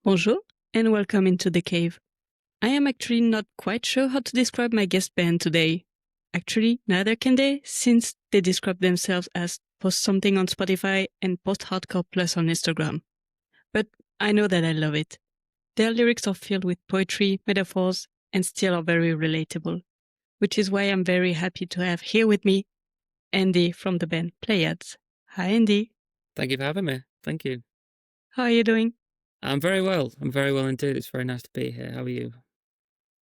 Bonjour and welcome into the cave. I am actually not quite sure how to describe my guest band today. Actually, neither can they, since they describe themselves as post something on Spotify and post hardcore plus on Instagram. But I know that I love it. Their lyrics are filled with poetry, metaphors, and still are very relatable, which is why I'm very happy to have here with me Andy from the band Pleiades. Hi, Andy. Thank you for having me. Thank you. How are you doing? I'm very well. I'm very well indeed. It's very nice to be here. How are you?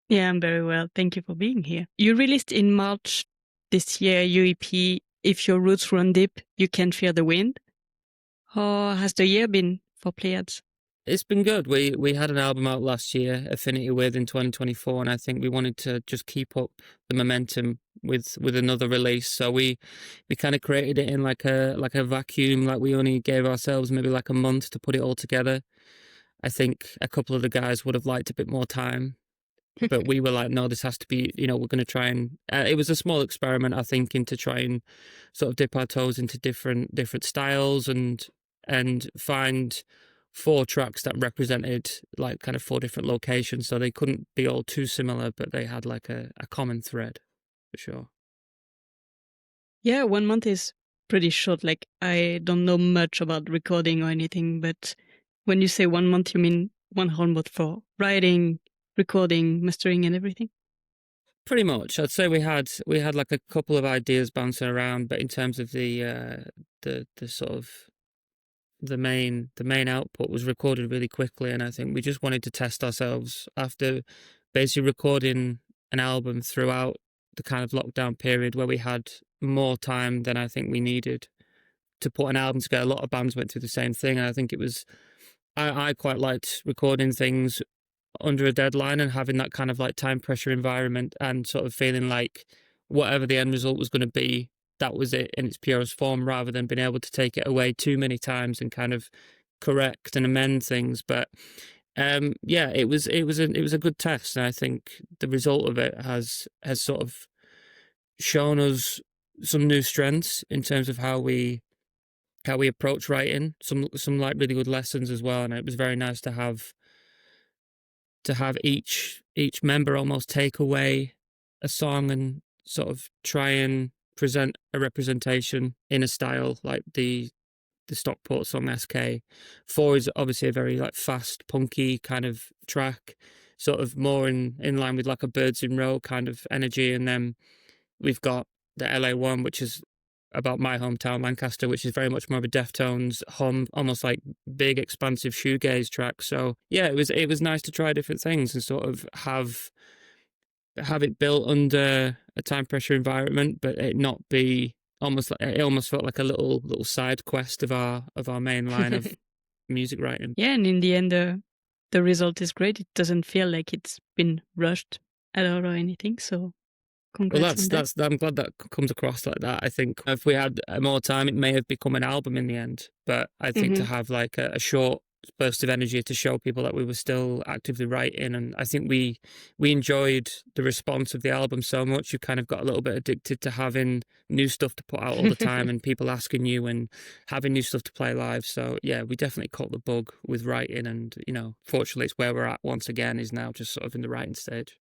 Yeah, I'm very well. Thank you for being here. You released in March this year your EP, If Your Roots Run Deep, You Can Feel the Wind. How has the year been for Pleiades? It's been good. We had an album out last year, Affinity With, in 2024, and I think we wanted to just keep up the momentum with another release. So we kind of created it in like a vacuum. Like we only gave ourselves maybe like a month to put it all together. I think a couple of the guys would have liked a bit more time, but we were like, no, this has to be, we're going to try and, it was a small experiment, I think, into try and sort of dip our toes into different styles and find 4 tracks that represented like kind of 4 different locations. So they couldn't be all too similar, but they had like a common thread for sure. Yeah, 1 month is pretty short. Like, I don't know much about recording or anything, but when you say 1 month, you mean one whole month for writing, recording, mastering, and everything? Pretty much, I'd say we had like a couple of ideas bouncing around, but in terms of the sort of the main output was recorded really quickly, and I think we just wanted to test ourselves after basically recording an album throughout the kind of lockdown period where we had more time than I think we needed to put an album together. A lot of bands went through the same thing, and I think it was I quite liked recording things under a deadline and having that kind of like time pressure environment and sort of feeling like whatever the end result was going to be, that was it in its purest form, rather than being able to take it away too many times and kind of correct and amend things. But yeah, it was a good test, and I think the result of it has sort of shown us some new strengths in terms of how we approach writing, some like really good lessons as well. And it was very nice to have each member almost take away a song and sort of try and present a representation in a style like the Stockport song SK. 4 is obviously a very like fast, punky kind of track, sort of more in line with like a Birds in Row kind of energy. And then we've got the LA one, which is about my hometown, Lancaster, which is very much more of a Deftones hum, almost like big, expansive shoegaze track. So yeah, it was nice to try different things and sort of have it built under a time pressure environment, but it not be almost like it almost felt like a little side quest of our main line of music writing. Yeah, and in the end, the result is great. It doesn't feel like it's been rushed at all or anything. So Well, congrats on that. that's I'm glad that comes across like that. I think if we had more time, it may have become an album in the end. But I think to have like a short burst of energy to show people that we were still actively writing, and I think we enjoyed the response of the album so much. You kind of got a little bit addicted to having new stuff to put out all the time, and people asking you and having new stuff to play live. So yeah, we definitely caught the bug with writing, and fortunately, it's where we're at once again. Is now just sort of in the writing stage.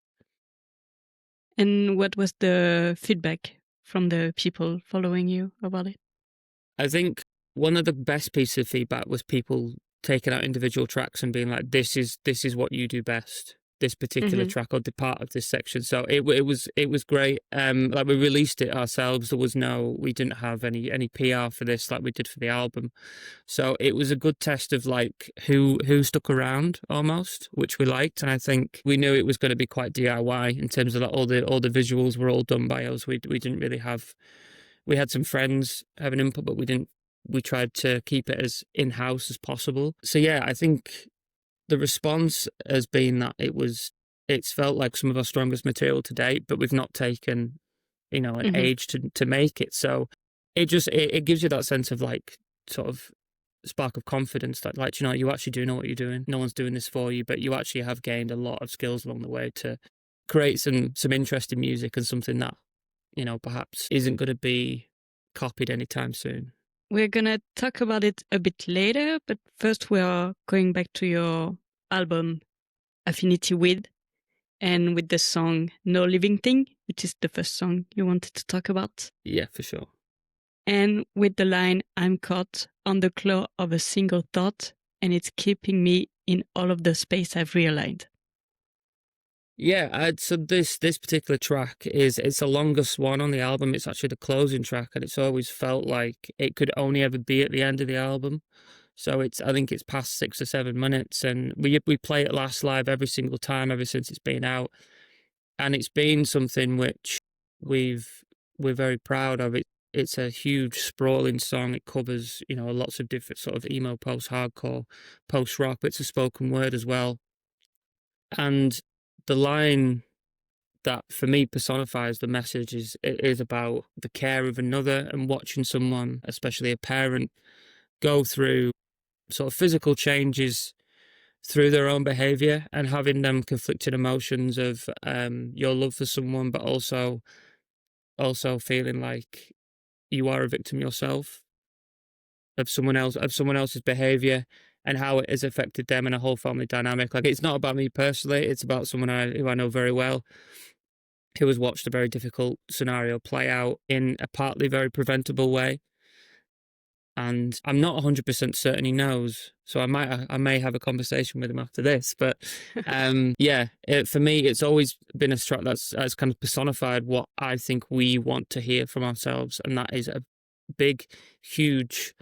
And what was the feedback from the people following you about it? I think one of the best pieces of feedback was people taking out individual tracks and being like, "This is what you do best. This particular track or the part of this section." So it was great. Like we released it ourselves. We didn't have any PR for this like we did for the album. So it was a good test of like who stuck around almost, which we liked. And I think we knew it was going to be quite DIY in terms of like all the visuals were all done by us. We didn't really have. We had some friends have an input, but we tried to keep it as in-house as possible. So yeah, I think the response has been that it's felt like some of our strongest material to date, but we've not taken, an age to make it. So it just, it gives you that sense of like, sort of spark of confidence that like, you actually do know what you're doing. No one's doing this for you, but you actually have gained a lot of skills along the way to create some interesting music and something that, perhaps isn't going to be copied anytime soon. We're going to talk about it a bit later, but first we are going back to your album affinity with, and with the song No Living Thing, which is the first song you wanted to talk about. Yeah, for sure. And with the line, I'm caught on the claw of a single thought, and it's keeping me in all of the space I've realigned. Yeah, so this particular track it's the longest one on the album. It's actually the closing track, and it's always felt like it could only ever be at the end of the album. So I think it's past 6 or 7 minutes, and we play it last live every single time ever since it's been out, and it's been something which we're very proud of. It's a huge sprawling song. It covers lots of different sort of emo, post-hardcore, post-rock. But it's a spoken word as well, and the line that for me personifies the message is about the care of another and watching someone, especially a parent, go through sort of physical changes through their own behavior and having them conflicting emotions of your love for someone, but also feeling like you are a victim yourself of someone else's behavior and how it has affected them and a whole family dynamic. Like, it's not about me personally, it's about someone who I know very well, who has watched a very difficult scenario play out in a partly very preventable way. And I'm not 100% certain he knows, so I may have a conversation with him after this. But yeah, for me, it's always been a track that's kind of personified what I think we want to hear from ourselves, and that is a big, huge,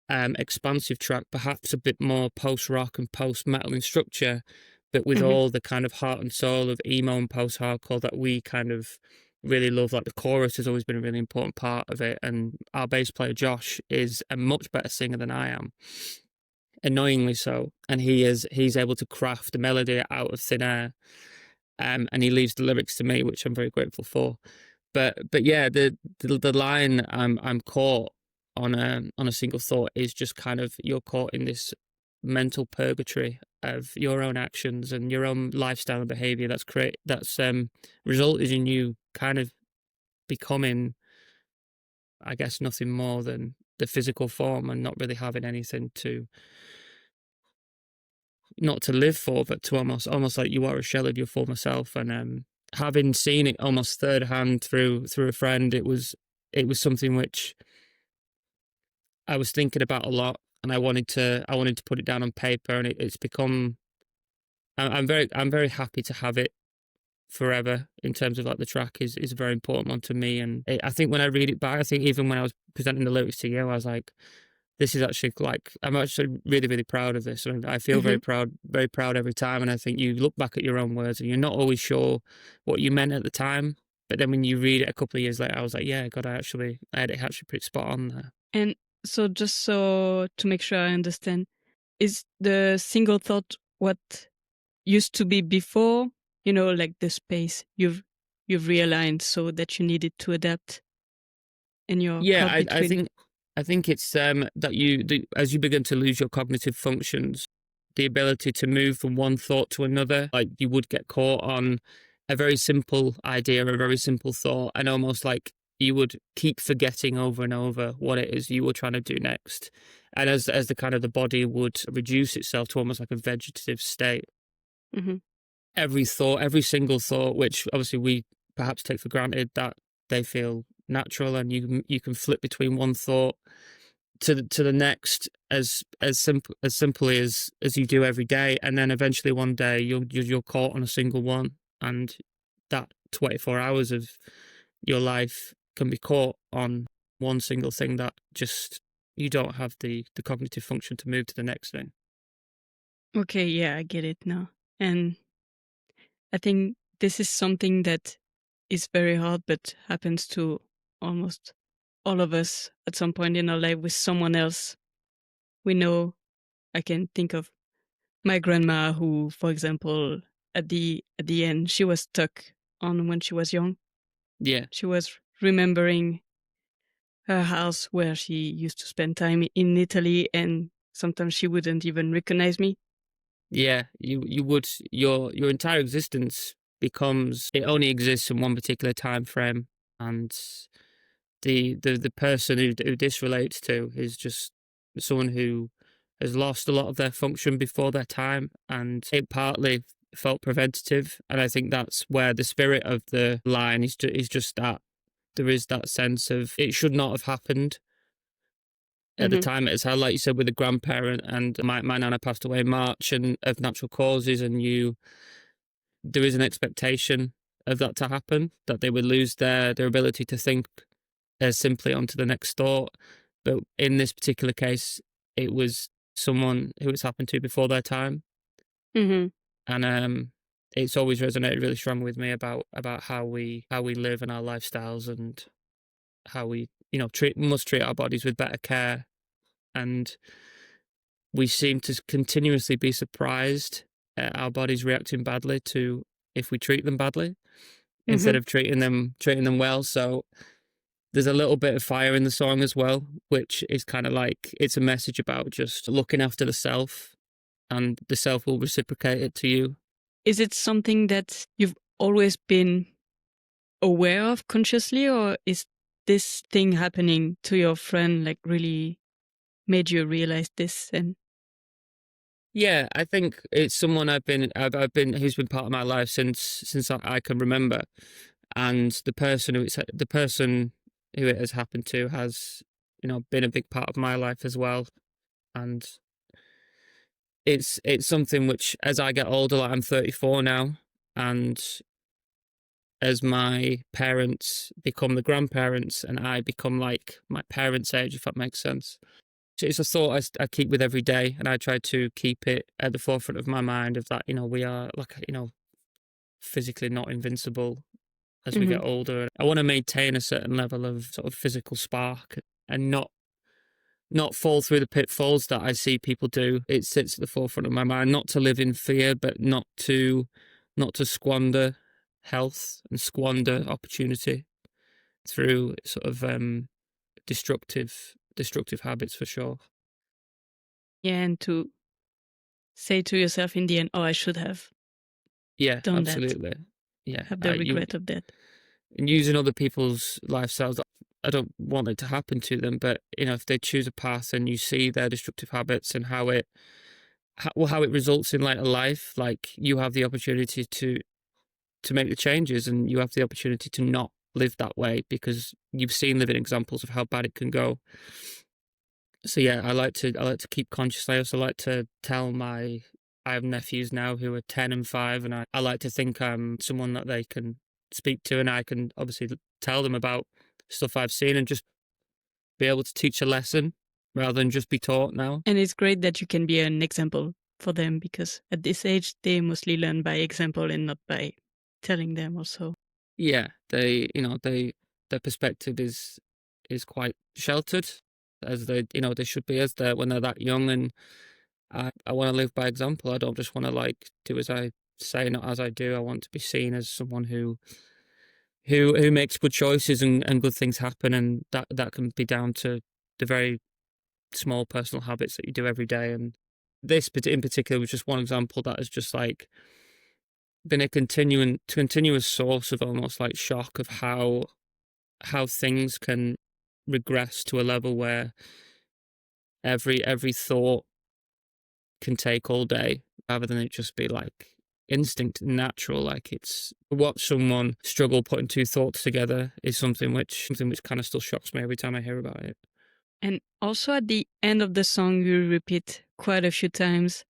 expansive track, perhaps a bit more post-rock and post-metal in structure, but with all the kind of heart and soul of emo and post-hardcore that we kind of really love. Like, the chorus has always been a really important part of it, and our bass player Josh is a much better singer than I am, annoyingly so, and he's able to craft a melody out of thin air, and he leaves the lyrics to me, which I'm very grateful for. But yeah, the line I'm caught on a single thought is just kind of, you're caught in this mental purgatory of your own actions and your own lifestyle and behavior that's resulted in you kind of becoming, I guess, nothing more than the physical form and not really having anything not to live for, but to almost like you are a shell of your former self. And having seen it almost third hand through a friend, it was something which I was thinking about a lot, and I wanted to put it down on paper, and it's become. I'm very happy to have it forever, in terms of like the track is a very important one to me. And I think when I read it back, I think even when I was presenting the lyrics to you, I was like, this is actually, like, I'm actually really, really proud of this. And I feel very proud every time. And I think you look back at your own words and you're not always sure what you meant at the time. But then when you read it a couple of years later, I was like, yeah, God, I had it actually pretty spot on there. And so, just so to make sure I understand, is the single thought what used to be before, like the space you've realigned so that you needed to adapt in your caught between? I think it's that as you begin to lose your cognitive functions, the ability to move from one thought to another, like you would get caught on a very simple idea or a very simple thought, and almost like you would keep forgetting over and over what it is you were trying to do next. And as the kind of the body would reduce itself to almost like a vegetative state, every single thought, which obviously we perhaps take for granted, that they feel natural, and you can flip between one thought to the next as simply as you do every day, and then eventually one day you're caught on a single one, and that 24 hours of your life can be caught on one single thing that just you don't have the cognitive function to move to the next thing. Okay, yeah, I get it now. And I think this is something that is very hard, but happens to almost all of us at some point in our life with someone else. We know, I can think of my grandma who, for example, at the end, she was stuck on when she was young. Yeah. She was remembering her house where she used to spend time in Italy, and sometimes she wouldn't even recognize me. Yeah, you would. Your entire existence becomes, it only exists in one particular time frame, and the person who this relates to is just someone who has lost a lot of their function before their time, and it partly felt preventative. And I think that's where the spirit of the line is just that there is that sense of it should not have happened at the time. It's how, like you said, with a grandparent, and my nana passed away in March and of natural causes, and there is an expectation of that to happen, that they would lose their ability to think simply onto the next thought. But in this particular case, it was someone who it's happened to before their time. And it's always resonated really strongly with me about how we live and our lifestyles, and how we must treat our bodies with better care. And we seem to continuously be surprised at our bodies reacting badly to if we treat them badly instead of treating them well. So there's a little bit of fire in the song as well, which is kind of like, it's a message about just looking after the self, and the self will reciprocate it to you. Is it something that you've always been aware of consciously, or is this thing happening to your friend like really made you realize this? And yeah, I think it's someone I've been who's been part of my life since I can remember, and the person who it has happened to has been a big part of my life as well. And it's something which, as I get older, like I'm 34 now, and as my parents become the grandparents and I become like my parents' age, if that makes sense, it's a thought I keep with every day, and I try to keep it at the forefront of my mind, of that we are, like, physically not invincible as we get older. I want to maintain a certain level of sort of physical spark, and not fall through the pitfalls that I see people do. It sits at the forefront of my mind, not to live in fear, but not to squander health and squander opportunity through sort of destructive habits, for sure. yeah, and to say to yourself in the end, oh, I should have done absolutely. that. Yeah, have the regret of that. And using other people's lifestyles, I don't want it to happen to them, but if they choose a path and you see their destructive habits and how it results in later life, like, you have the opportunity to make the changes, and you have the opportunity to not live that way, because you've seen living examples of how bad it can go. So yeah, I like to keep conscious. I also like to tell I have nephews now who are 10 and 5, and I like to think I'm someone that they can speak to, and I can obviously tell them about stuff I've seen, and just be able to teach a lesson rather than just be taught now. And it's great that you can be an example for them, because at this age they mostly learn by example and not by telling them also. Yeah, their perspective is quite sheltered, as they should be, as when they're that young. And I want to live by example. I don't just want to like do as I say, not as I do. I want to be seen as someone who makes good choices, and good things happen, and that can be down to the very small personal habits that you do every day. And this in particular was just one example that has just like been a continuous source of almost like shock of how things can regress to a level where every thought can take all day, rather than it just be like instinct and natural. Like, it's watch someone struggle putting two thoughts together is something which kind of still shocks me every time I hear about it. And also at the end of the song you repeat quite a few times,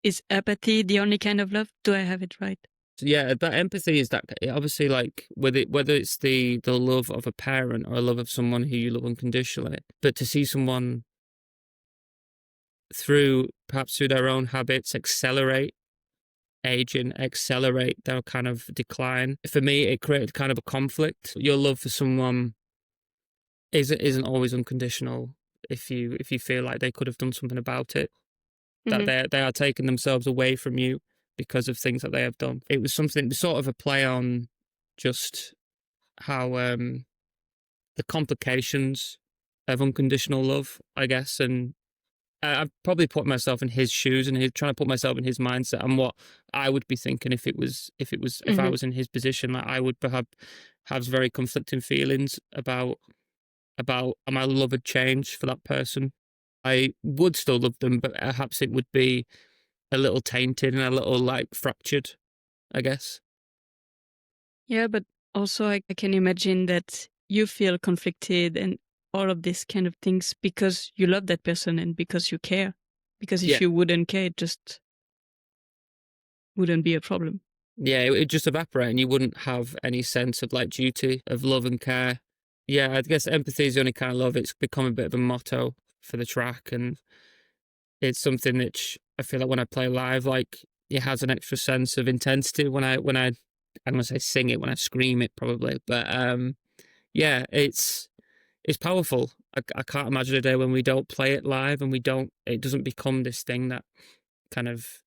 is apathy the only kind of love? Do I have it right? So yeah, that empathy is that, obviously, like, whether it's the love of a parent or a love of someone who you love unconditionally, but to see someone perhaps through their own habits accelerate aging, accelerate their kind of decline. For me, it created kind of a conflict. Your love for someone isn't always unconditional if you feel like they could have done something about it, that they are taking themselves away from you because of things that they have done. It was something, sort of a play on just how the complications of unconditional love, I guess. And I've probably put myself in his shoes, and trying to put myself in his mindset, and what I would be thinking if I was in his position. Like, I would perhaps have very conflicting feelings about my love had changed for that person. I would still love them, but perhaps it would be a little tainted and a little like fractured, I guess. Yeah, but also I can imagine that you feel conflicted and all of these kind of things because you love that person and because you care. Because if Yeah. you wouldn't care, it just wouldn't be a problem. Yeah, it would just evaporate and you wouldn't have any sense of like duty, of love and care. Yeah, I guess empathy is the only kind of love. It's become a bit of a motto for the track, and it's something that I feel like when I play live, like it has an extra sense of intensity I'm gonna say sing it, when I scream it probably, but yeah, it's powerful. I can't imagine a day when we don't play it live and it doesn't become this thing that kind of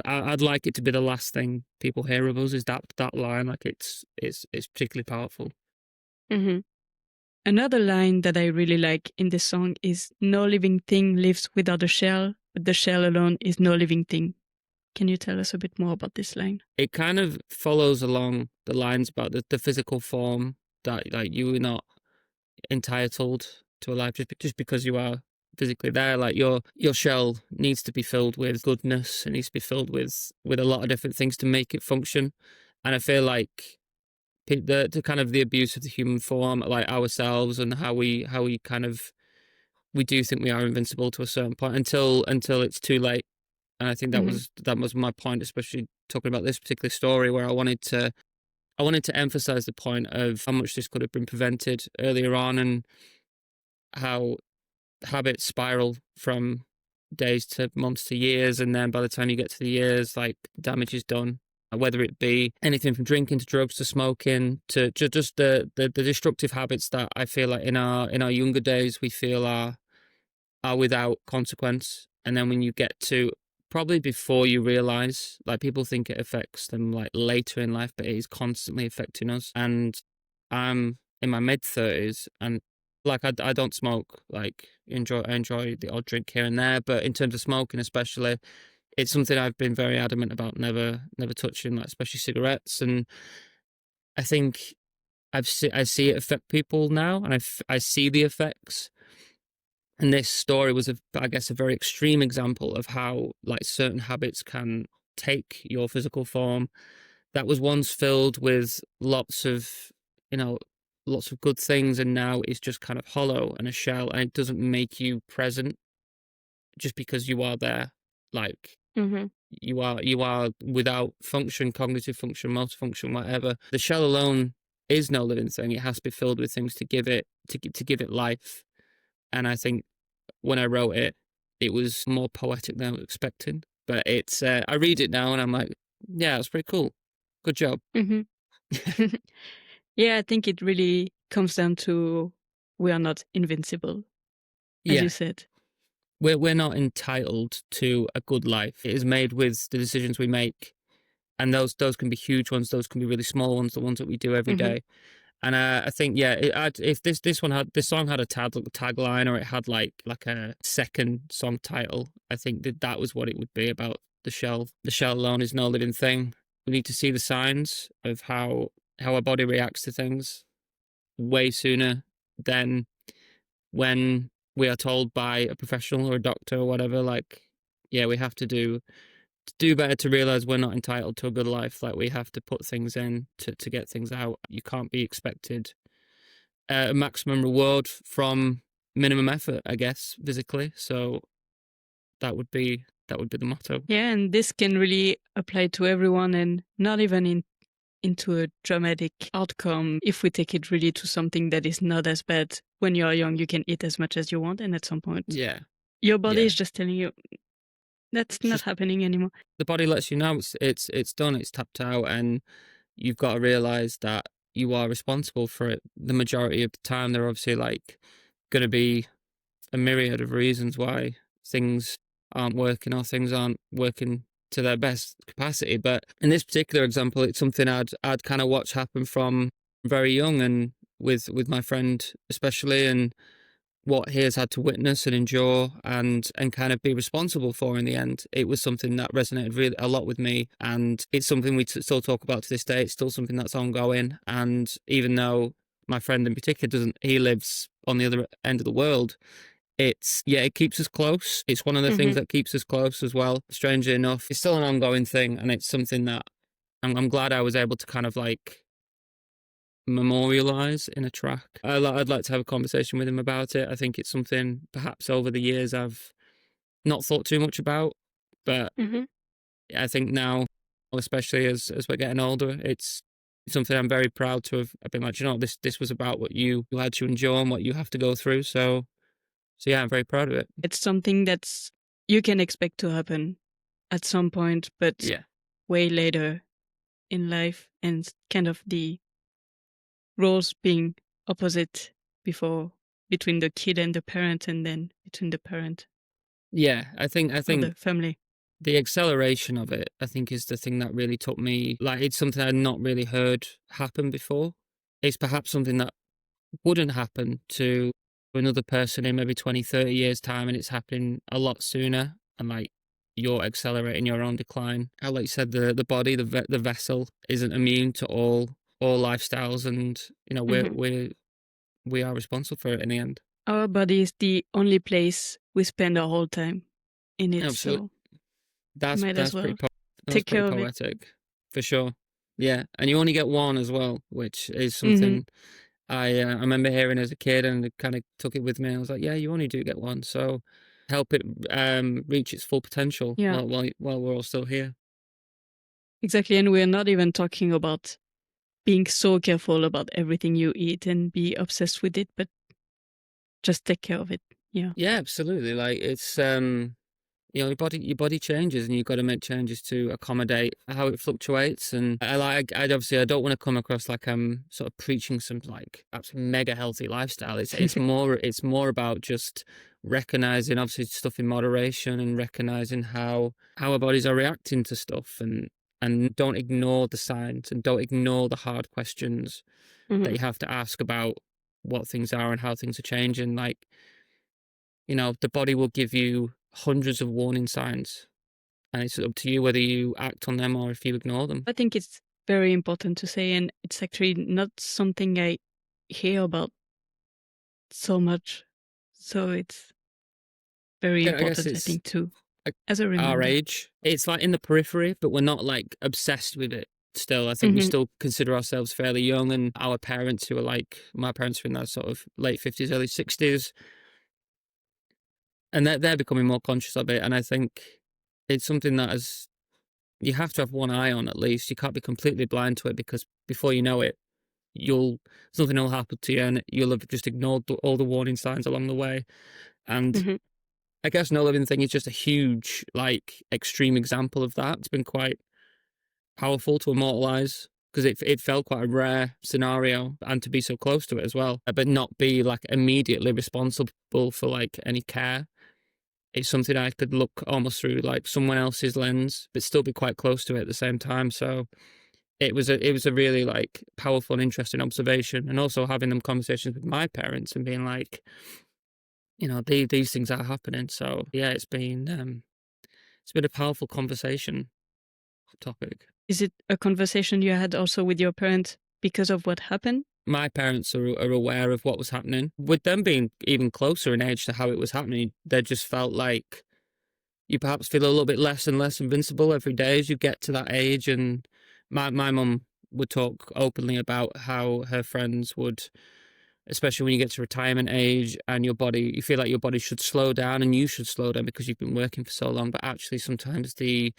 I'd like it to be the last thing people hear of us, is that line. Like it's particularly powerful. Mm-hmm. Another line that I really like in this song is "No living thing lives without a shell, but the shell alone is no living thing." Can you tell us a bit more about this line? It kind of follows along the lines about the physical form, that like you are not entitled to a life just because you are physically there. Like your shell needs to be filled with goodness. It needs to be filled with a lot of different things to make it function. And I feel like the kind of the abuse of the human form, like ourselves, and how we kind of we do think we are invincible to a certain point until it's too late. And I think that was my point, especially talking about this particular story, where I wanted to emphasize the point of how much this could have been prevented earlier on, and how habits spiral from days to months to years, and then by the time you get to the years, like, damage is done. Whether it be anything from drinking to drugs to smoking to just the destructive habits that I feel like in our younger days we feel are without consequence, and then when you get to probably before you realize, like, people think it affects them like later in life, but it is constantly affecting us. And I'm in my mid-30s, and like I don't smoke. Like, I enjoy the odd drink here and there, but in terms of smoking especially, it's something I've been very adamant about never touching, like especially cigarettes. And I think I see it affect people now, and I see the effects. And this story was, I guess, a very extreme example of how, like, certain habits can take your physical form that was once filled with lots of, lots of good things, and now it's just kind of hollow and a shell, and it doesn't make you present just because you are there. Like, Mm-hmm. you are without function, cognitive function, motor function, whatever. The shell alone is no living thing. It has to be filled with things to give it life. And I think when I wrote it, it was more poetic than I was expecting. But it's I read it now and I'm like, yeah, it's pretty cool. Good job. Mm-hmm. Yeah, I think it really comes down to we are not invincible, as Yeah, you said. we're not entitled to a good life. It is made with the decisions we make, and those can be huge ones. Those can be really small ones. The ones that we do every Mm-hmm. day. And I think, yeah, if this song had a tagline, or it had like a second song title, I think that was what it would be about. The shell alone is no living thing. We need to see the signs of how our body reacts to things way sooner than when we are told by a professional or a doctor or whatever. Like, yeah, we have to do better to realize we're not entitled to a good life. Like, we have to put things in to get things out. You can't be expected a maximum reward from minimum effort, I guess, physically. So that would be the motto. Yeah, and this can really apply to everyone and not even into a dramatic outcome. If we take it really to something that is not as bad, when you are young, you can eat as much as you want, and at some point, Yeah, your body yeah. is just telling you that's It's not just happening anymore. the body lets you know it's done, it's tapped out, and you've got to realize that you are responsible for it. The majority of the time, there are obviously like going to be a myriad of reasons why things aren't working, or things aren't working to their best capacity. But in this particular example, it's something I'd kind of watch happen from very young, and with my friend especially, and what he has had to witness and endure and kind of be responsible for in the end. It was something that resonated really a lot with me, and it's something we still talk about to this day. It's still something that's ongoing, and even though my friend in particular he lives on the other end of the world, it keeps us close. It's one of the things that keeps us close as well. Strangely enough, it's still an ongoing thing, and it's something that I'm glad I was able to kind of like memorialize in a track. I'd like to have a conversation with him about it. I think it's something perhaps over the years I've not thought too much about, but I think now, especially as we're getting older, it's something I'm very proud to have been like, you know, this was about what you had to endure and what you have to go through. So yeah, I'm very proud of it. It's something that's you can expect to happen at some point, but way later in life, and kind of the roles being opposite between the kid and the parent, and then between the parent. Yeah, I think the family. The acceleration of it, I think, is the thing that really took me. Like, it's something I'd not really heard happen before. It's perhaps something that wouldn't happen to another person in maybe 20, 30 years' time, and it's happening a lot sooner. And like, you're accelerating your own decline. Like you said, the body, the vessel, isn't immune to all lifestyles, and you know we are responsible for it in the end. Our body is the only place we spend our whole time in it. Absolutely. So that's well pretty poetic, for sure. Yeah, and you only get one as well, which is something I remember hearing as a kid, and it kind of took it with me. I was like, yeah, you only do get one, so help it reach its full potential while we're all still here. Exactly, and we're not even talking about being so careful about everything you eat and be obsessed with it, but just take care of it. Yeah, absolutely. Like, it's you know, your body changes, and you've got to make changes to accommodate how it fluctuates. And I obviously I don't want to come across like I'm sort of preaching some like absolutely mega healthy lifestyle. It's more about just recognizing obviously stuff in moderation, and recognizing how our bodies are reacting to stuff, and don't ignore the signs, and don't ignore the hard questions that you have to ask about what things are and how things are changing. Like, you know, the body will give you hundreds of warning signs, and it's up to you whether you act on them or if you ignore them. I think it's very important to say, and it's actually not something I hear about so much. So it's very important, I think, too, as a reminder. Our age, it's like in the periphery, but we're not like obsessed with it still. I think we still consider ourselves fairly young, and our parents, who are like, my parents were in their sort of late 50s, early 60s, and they're becoming more conscious of it. And I think it's something that you have to have one eye on at least. You can't be completely blind to it, because before you know it, something will happen to you, and you'll have just ignored all the warning signs along the way. And I guess No Living Thing is just a huge, like, extreme example of that. It's been quite powerful to immortalize, because it felt quite a rare scenario, and to be so close to it as well, but not be like immediately responsible for like any care. It's something I could look almost through like someone else's lens, but still be quite close to it at the same time. So it was a really like powerful and interesting observation, and also having them conversations with my parents and being like, you know, these things are happening. So yeah, it's been a powerful conversation topic. Is it a conversation you had also with your parents because of what happened? My parents are aware of what was happening. With them being even closer in age to how it was happening, they just felt like you perhaps feel a little bit less and less invincible every day as you get to that age. And my mum would talk openly about how her friends would, especially when you get to retirement age and you feel like your body should slow down, and you should slow down because you've been working for so long. But actually sometimes the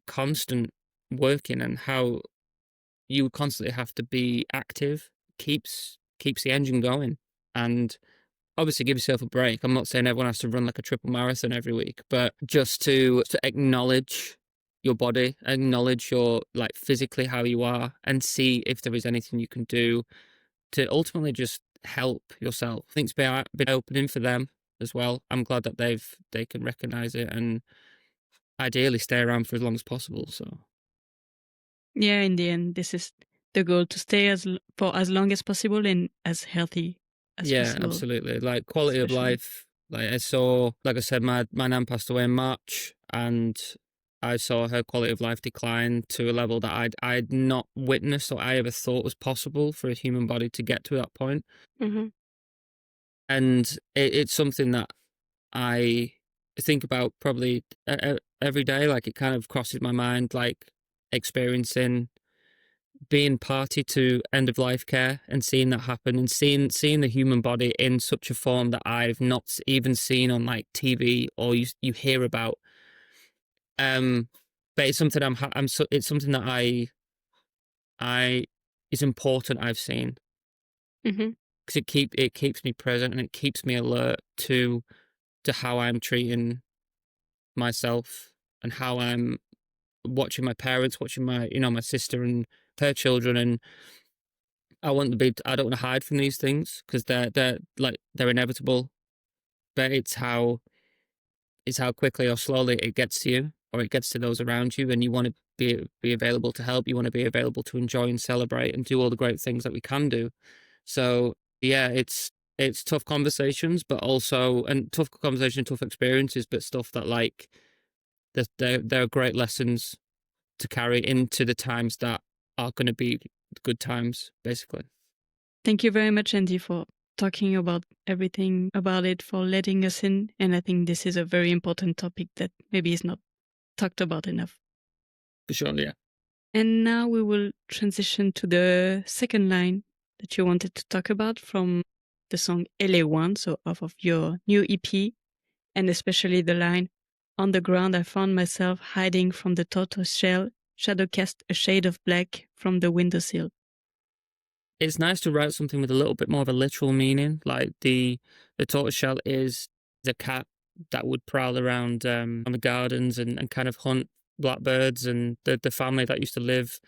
constant working and how you constantly have to be active keeps the engine going. And obviously give yourself a break. I'm not saying everyone has to run like a triple marathon every week, but just to acknowledge your body, acknowledge your, like, physically how you are, and see if there is anything you can do to ultimately just help yourself. I think it's been opening for them as well. I'm glad that they can recognize it and ideally stay around for as long as possible. So yeah, in the end, this is the goal, to stay for as long as possible and as healthy as possible. Yeah, absolutely. Like, quality of life. Like, I said, my nan passed away in March, and I saw her quality of life decline to a level that I'd not witnessed or I ever thought was possible for a human body to get to that point. And it's something that I think about probably every day. Like, it kind of crosses my mind, like experiencing being party to end of life care and seeing that happen, and seeing the human body in such a form that I've not even seen on like TV or you hear about. But it's something it's something that I is important I've seen, Mm-hmm. because it keeps me present and it keeps me alert to how I'm treating myself and how I'm watching my parents, watching my my sister and her children. And I don't want to hide from these things, because they're inevitable. But it's how quickly or slowly it gets to you, or it gets to those around you, and you want to be available to help. You want to be available to enjoy and celebrate and do all the great things that we can do. So yeah, it's tough conversations, but also and tough conversation, tough experiences, but stuff that like there are great lessons to carry into the times that are going to be good times, basically. Thank you very much, Andy, for talking about everything about it, for letting us in. And I think this is a very important topic that maybe is not talked about enough. For sure, yeah. And now we will transition to the second line that you wanted to talk about from the song LA1, so off of your new EP, and especially the line, "On the ground I found myself hiding from the tortoiseshell, shadow cast a shade of black from the windowsill." It's nice to write something with a little bit more of a literal meaning. Like the tortoiseshell is the cat that would prowl around on the gardens and kind of hunt blackbirds, and the family that used to live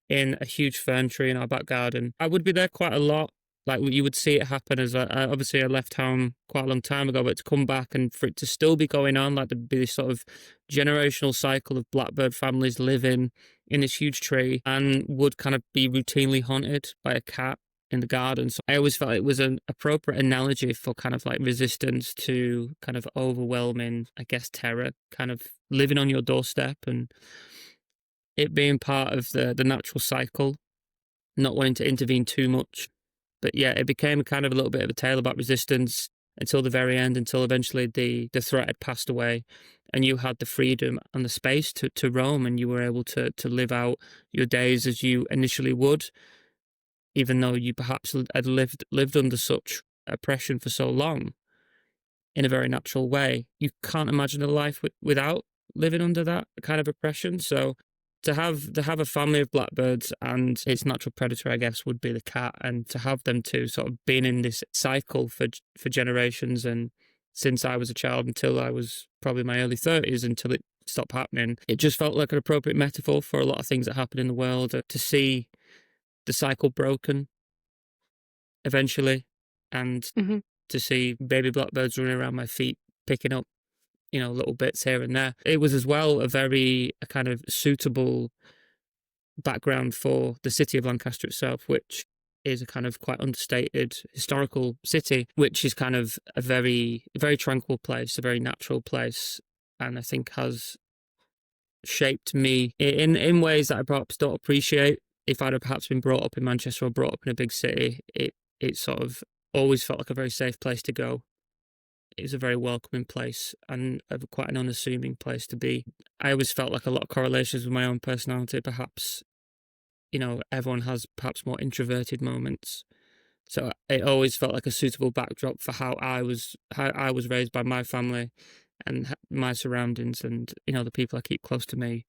in a huge fern tree in our back garden. I would be there quite a lot. Like, you would see it happen as obviously I left home quite a long time ago, but to come back and for it to still be going on, like there'd be this sort of generational cycle of blackbird families living in this huge tree and would kind of be routinely haunted by a cat in the garden. So I always felt it was an appropriate analogy for kind of like resistance to kind of overwhelming, I guess, terror, kind of living on your doorstep and it being part of the natural cycle, not wanting to intervene too much. But yeah, it became kind of a little bit of a tale about resistance until the very end, until eventually the threat had passed away and you had the freedom and the space to roam, and you were able to live out your days as you initially would, even though you perhaps had lived under such oppression for so long in a very natural way. You can't imagine a life without living under that kind of oppression. So to have a family of blackbirds, and its natural predator, I guess, would be the cat, and to have them two sort of been in this cycle for generations, and since I was a child until I was probably my early 30s, until it stopped happening, it just felt like an appropriate metaphor for a lot of things that happen in the world. To see the cycle broken eventually, and Mm-hmm. to see baby blackbirds running around my feet, picking up little bits here and there. It was as well a kind of suitable background for the city of Lancaster itself, which is a kind of quite understated historical city, which is kind of a very tranquil place, a very natural place, and I think has shaped me in ways that I perhaps don't appreciate. If I'd have perhaps been brought up in Manchester or brought up in a big city, it sort of always felt like a very safe place to go. It was a very welcoming place and quite an unassuming place to be. I always felt like a lot of correlations with my own personality. Perhaps, everyone has perhaps more introverted moments. So it always felt like a suitable backdrop for how I was raised by my family and my surroundings, and the people I keep close to me.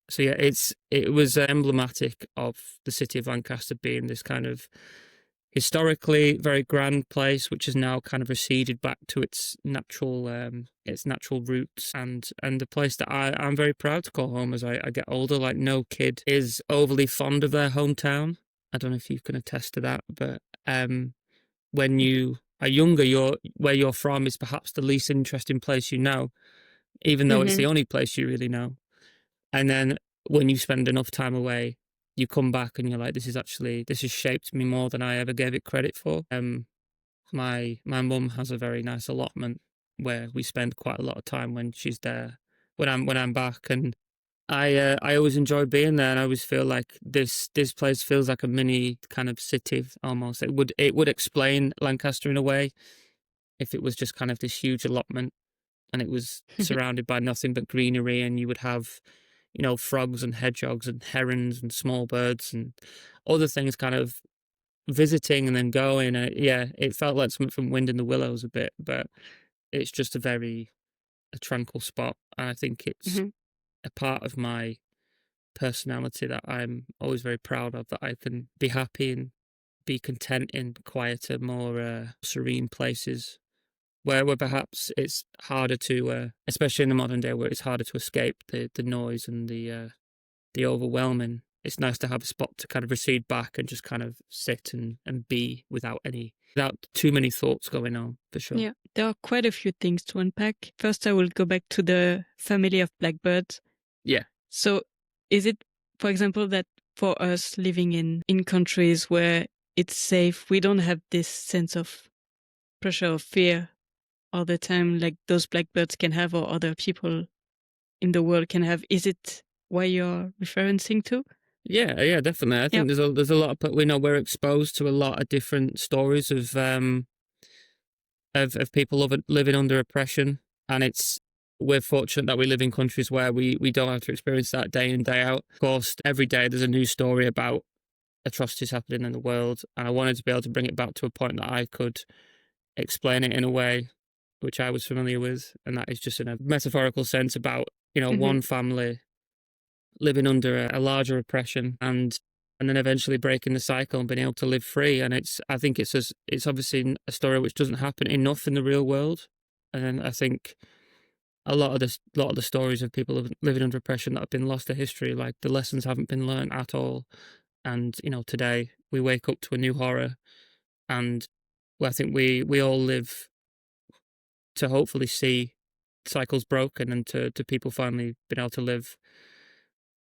So yeah, it was emblematic of the city of Lancaster being this kind of historically very grand place, which has now kind of receded back to its natural roots, and the place that I'm very proud to call home as I get older. Like, no kid is overly fond of their hometown. I don't know if you can attest to that, but when you are younger, where you're from is perhaps the least interesting place you know, even though it's Mm-hmm. the only place you really know. And then when you spend enough time away, you come back and you're like, this has shaped me more than I ever gave it credit for. My mum has a very nice allotment where we spend quite a lot of time when she's there, when I'm back, and I always enjoy being there, and I always feel like this place feels like a mini kind of city almost. It would explain Lancaster in a way. if it was just kind of this huge allotment and it was surrounded by nothing but greenery, and you would have, frogs and hedgehogs and herons and small birds and other things kind of visiting and then going. Yeah, it felt like something from Wind in the Willows a bit, but it's just a tranquil spot. And I think it's a part of my personality that I'm always very proud of, that I can be happy and be content in quieter, more serene places where perhaps it's harder to, especially in the modern day, where it's harder to escape the noise and the overwhelming. It's nice to have a spot to kind of recede back and just kind of sit and be without too many thoughts going on, for sure. Yeah, there are quite a few things to unpack. First, I will go back to the family of blackbirds. Yeah. So is it, for example, that for us living in countries where it's safe, we don't have this sense of pressure or fear all the time like those blackbirds can have or other people in the world can have? Is it what you're referencing to? Yeah, definitely. I think there's a lot of, but we know we're exposed to a lot of different stories of people living under oppression, and we're fortunate that we live in countries where we don't have to experience that day in, day out. Of course, every day there's a new story about atrocities happening in the world, and I wanted to be able to bring it back to a point that I could explain it in a way which I was familiar with, and that is just in a metaphorical sense about, one family living under a larger oppression and then eventually breaking the cycle and being able to live free. And I think it's obviously a story which doesn't happen enough in the real world. And then I think a lot of the stories of people living under oppression that have been lost to history, like the lessons haven't been learned at all. And today we wake up to a new horror, and I think we all live to hopefully see cycles broken and to people finally being able to live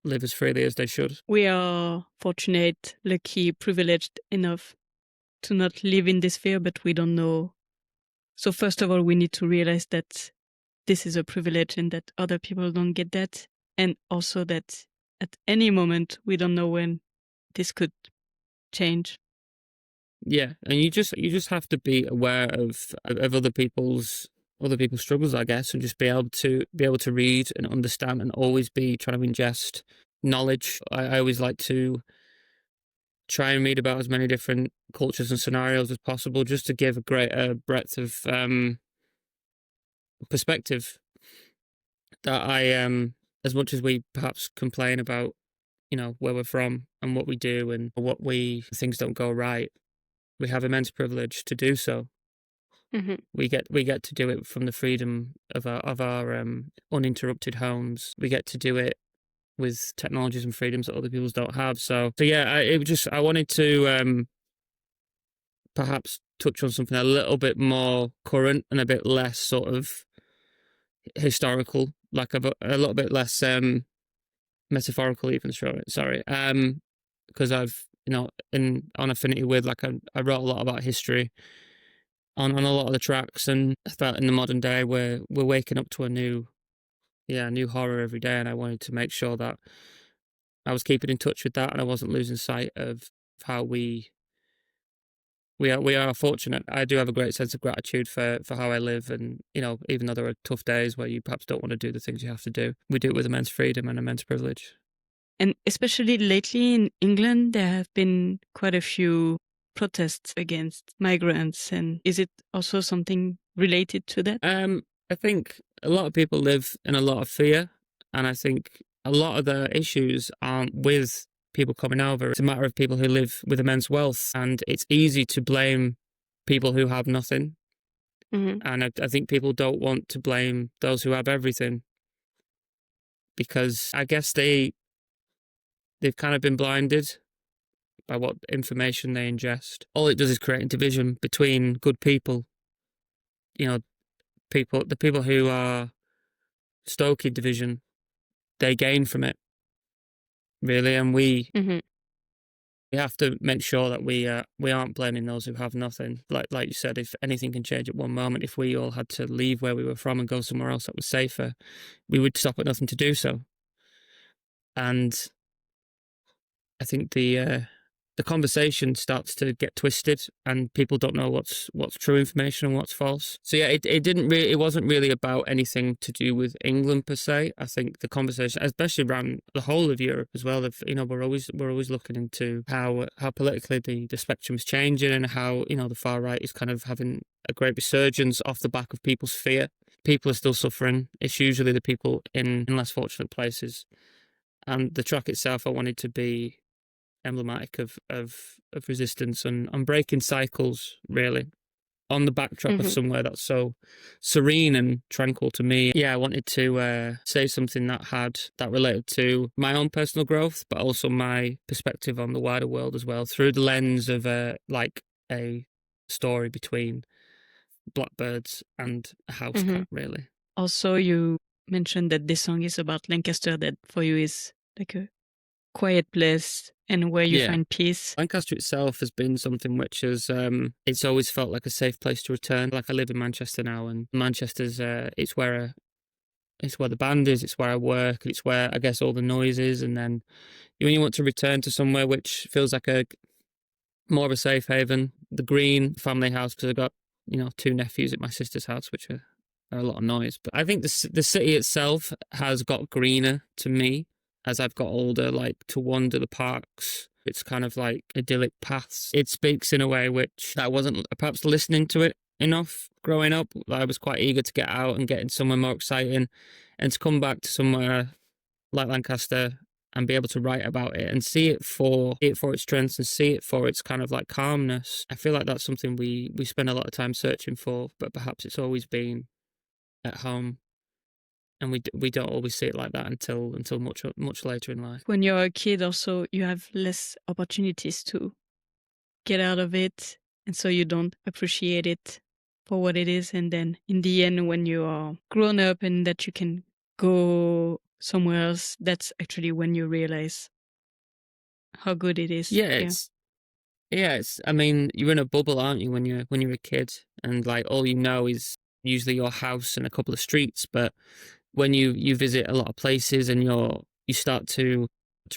as freely as they should. We are fortunate, lucky, privileged enough to not live in this fear, but we don't know. So first of all, we need to realize that this is a privilege and that other people don't get that. And also that at any moment, we don't know when this could change. Yeah, and you just have to be aware of other people's struggles, I guess, and just be able to read and understand and always be trying to ingest knowledge. I always like to try and read about as many different cultures and scenarios as possible, just to give a greater breadth of perspective. That as much as we perhaps complain about, where we're from and what we do and things don't go right, we have immense privilege to do so. Mm-hmm. We get to do it from the freedom of our uninterrupted homes. We get to do it with technologies and freedoms that other people don't have. So yeah, I wanted to perhaps touch on something a little bit more current and a bit less sort of historical, like a little bit less metaphorical even. Sorry, because I've on affinity with, like, I wrote a lot about history on a lot of the tracks, and I felt in the modern day we're waking up to a new horror every day, and I wanted to make sure that I was keeping in touch with that, and I wasn't losing sight of how we are fortunate. I do have a great sense of gratitude for how I live, and even though there are tough days where you perhaps don't want to do the things you have to do, we do it with immense freedom and immense privilege. And especially lately in England, there have been quite a few protests against migrants. And is it also something related to that? I think a lot of people live in a lot of fear, and I think a lot of the issues aren't with people coming over. It's a matter of people who live with immense wealth, and it's easy to blame people who have nothing. Mm-hmm. And I think people don't want to blame those who have everything, because I guess they've kind of been blinded by what information they ingest. All it does is create division between good people. The people who are stoking division, they gain from it, really. And we have to make sure that we aren't blaming those who have nothing. Like you said, if anything can change at one moment, if we all had to leave where we were from and go somewhere else that was safer, we would stop at nothing to do so. And I think the the conversation starts to get twisted and people don't know what's true information and what's false. So yeah, it wasn't really about anything to do with England per se. I think the conversation, especially around the whole of Europe as well, we're always looking into how politically the spectrum is changing and how, the far right is kind of having a great resurgence off the back of people's fear. People are still suffering. It's usually the people in less fortunate places. And the track itself, I wanted to be emblematic of resistance and breaking cycles, really, on the backdrop of somewhere that's so serene and tranquil to me. Yeah, I wanted to say something that related to my own personal growth, but also my perspective on the wider world as well, through the lens of a story between blackbirds and a house cat, really. Also, you mentioned that this song is about Lancaster, that for you is like a quiet place and where you find peace. Lancaster itself has been something which has it's always felt like a safe place to return. Like, I live in Manchester now, and Manchester's it's where the band is, it's where I work, it's where I guess all the noise is. And then when you want to return to somewhere which feels like a more of a safe haven, the Green family house, because I've got 2 nephews at my sister's house, which are a lot of noise. But I think the city itself has got greener to me as I've got older, like to wander the parks. It's kind of like idyllic paths. It speaks in a way which I wasn't perhaps listening to it enough growing up. I was quite eager to get out and get in somewhere more exciting, and to come back to somewhere like Lancaster and be able to write about it and see it for its strengths and see it for its kind of like calmness. I feel like that's something we spend a lot of time searching for, but perhaps it's always been at home. And we don't always see it like that until much later in life. When you're a kid, also, you have less opportunities to get out of it, and so you don't appreciate it for what it is. And then in the end, when you are grown up and that you can go somewhere else, that's actually when you realize how good it is. It's I mean, you're in a bubble, aren't you, when you're a kid, and like all you know is usually your house and a couple of streets. But when you visit a lot of places and you start to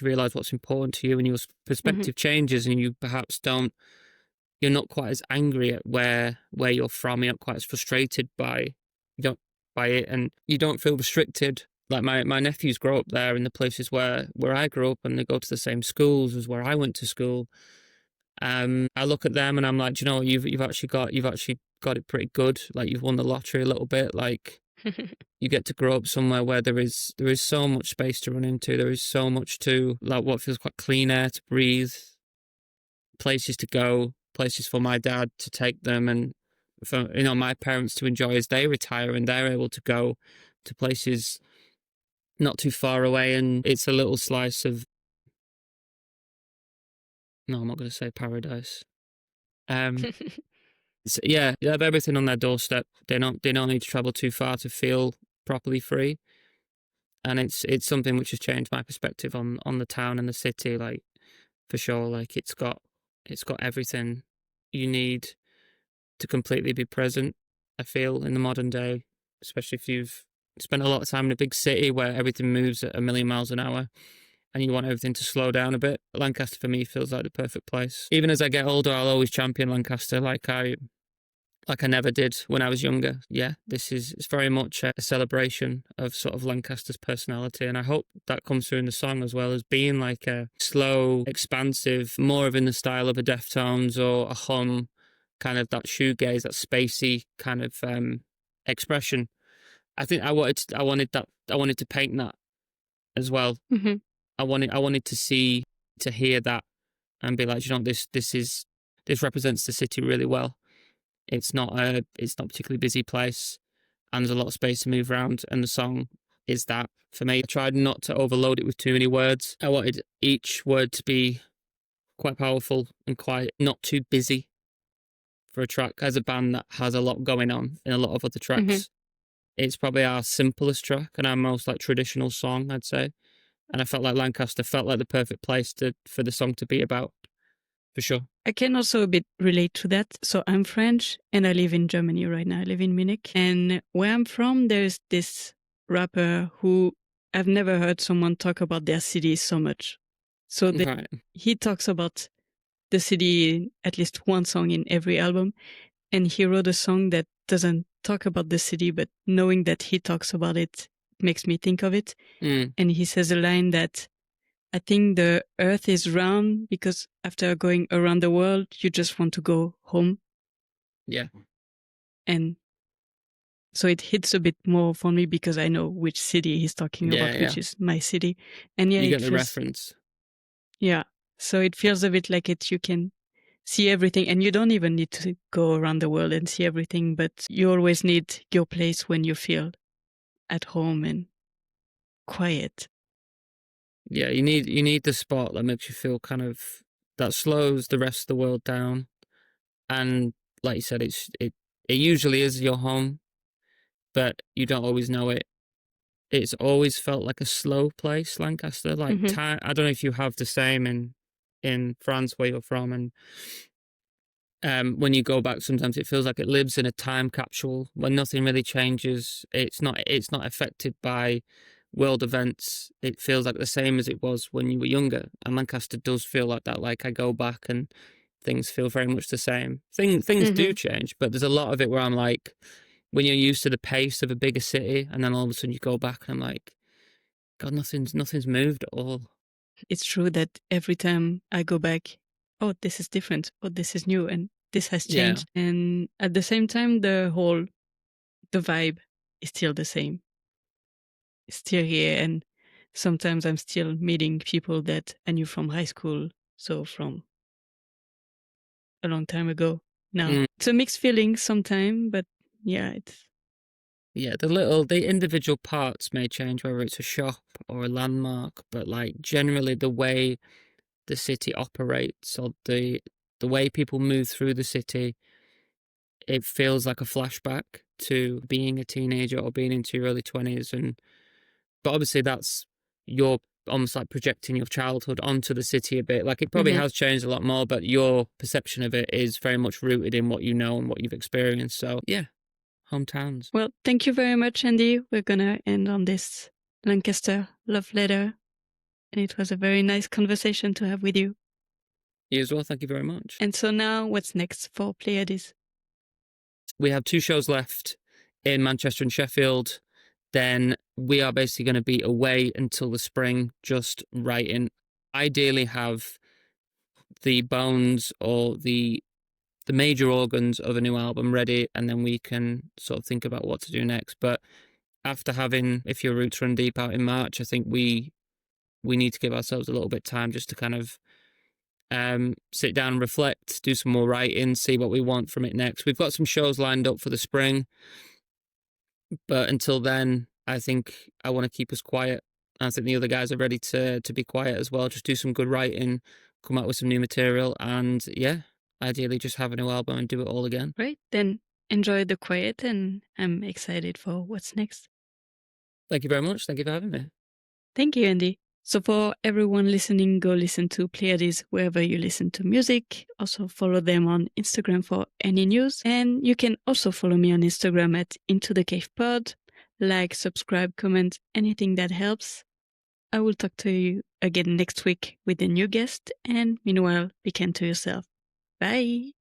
realize what's important to you, and your perspective changes, and you perhaps you're not quite as angry at where you're from, you're not quite as frustrated by it, and you don't feel restricted. Like my nephews grow up there in the places where I grew up, and they go to the same schools as where I went to school. I look at them and I'm like, do you know what, you've actually got it pretty good. Like, you've won the lottery a little bit. Like, you get to grow up somewhere where there is so much space to run into. There is so much to, like, what feels quite clean air to breathe, places to go, places for my dad to take them, and for my parents to enjoy as they retire and they're able to go to places not too far away. And it's a little slice of, no, I'm not going to say paradise. So, yeah, they have everything on their doorstep. They don't need to travel too far to feel properly free. And it's something which has changed my perspective on the town and the city, like, for sure. Like, it's got everything you need to completely be present, I feel, in the modern day, especially if you've spent a lot of time in a big city where everything moves at 1,000,000 miles an hour and you want everything to slow down a bit. Lancaster for me feels like the perfect place. Even as I get older, I'll always champion Lancaster like I never did when I was younger. Yeah, it's very much a celebration of sort of Lancaster's personality, and I hope that comes through in the song as well, as being like a slow, expansive, more of in the style of a Deftones or a Hum, kind of that shoegaze, that spacey kind of expression. I think I wanted to paint that as well. I wanted to hear that and be like, this represents the city really well. It's not a particularly busy place, and there's a lot of space to move around, and the song is that for me. I tried not to overload it with too many words. I wanted each word to be quite powerful and quite not too busy for a track. As a band that has a lot going on in a lot of other tracks, it's probably our simplest track and our most like traditional song, I'd say. And I felt like Lancaster felt like the perfect place for the song to be about, for sure. I can also a bit relate to that. So I'm French and I live in Germany right now. I live in Munich. And where I'm from, there's this rapper who I've never heard someone talk about their city so much. So he talks about the city in at least one song in every album. And he wrote a song that doesn't talk about the city, but knowing that he talks about it makes me think of it. Mm. And he says a line that I think the earth is round because after going around the world, you just want to go home. Yeah. And so it hits a bit more for me because I know which city he's talking about, which is my city. And yeah, you get the reference. Yeah. So it feels a bit like you can see everything, and you don't even need to go around the world and see everything, but you always need your place when you feel at home and quiet. Yeah, you need the spot that makes you feel that slows the rest of the world down. And like you said, it usually is your home, but you don't always know it. It's always felt like a slow place, Lancaster. Like time, I don't know if you have the same in France where you're from, and when you go back, sometimes it feels like it lives in a time capsule where nothing really changes. It's not affected by world events. It feels like the same as it was when you were younger. And Lancaster does feel like that. Like I go back and things feel very much the same. Things do change, but there's a lot of it where I'm like, when you're used to the pace of a bigger city, and then all of a sudden you go back and I'm like, God, nothing's moved at all. It's true that every time I go back, oh, this is different, oh, this is new, and this has changed. Yeah. And at the same time, the vibe is still the same. It's still here, and sometimes I'm still meeting people that I knew from high school, so from a long time ago now. It's a mixed feeling sometimes, but yeah, the individual parts may change, whether it's a shop or a landmark, but like generally the way the city operates or the way people move through the city, it feels like a flashback to being a teenager or being into your early 20s. But obviously that's you're almost like projecting your childhood onto the city a bit. Like it probably has changed a lot more, but your perception of it is very much rooted in what you know and what you've experienced. So yeah, hometowns. Well, thank you very much, Andy. We're gonna end on this Lancaster love letter. And it was a very nice conversation to have with you. You as well, thank you very much. And so now what's next for Pleiades? We have 2 shows left in Manchester and Sheffield. Then we are basically going to be away until the spring, just writing. Ideally have the bones or the major organs of a new album ready, and then we can sort of think about what to do next. But after having If Your Roots Run Deep out in March, I think we need to give ourselves a little bit of time just to kind of sit down and reflect, do some more writing, see what we want from it next. We've got some shows lined up for the spring, but until then, I think I want to keep us quiet. I think the other guys are ready to be quiet as well. Just do some good writing, come out with some new material, and yeah, ideally just have a new album and do it all again. Right, then enjoy the quiet, and I'm excited for what's next. Thank you very much. Thank you for having me. Thank you, Andy. So for everyone listening, go listen to Pleiades wherever you listen to music. Also follow them on Instagram for any news. And you can also follow me on Instagram at Into the Cave Pod. Like, subscribe, comment, anything that helps. I will talk to you again next week with a new guest. And meanwhile, be kind to yourself. Bye.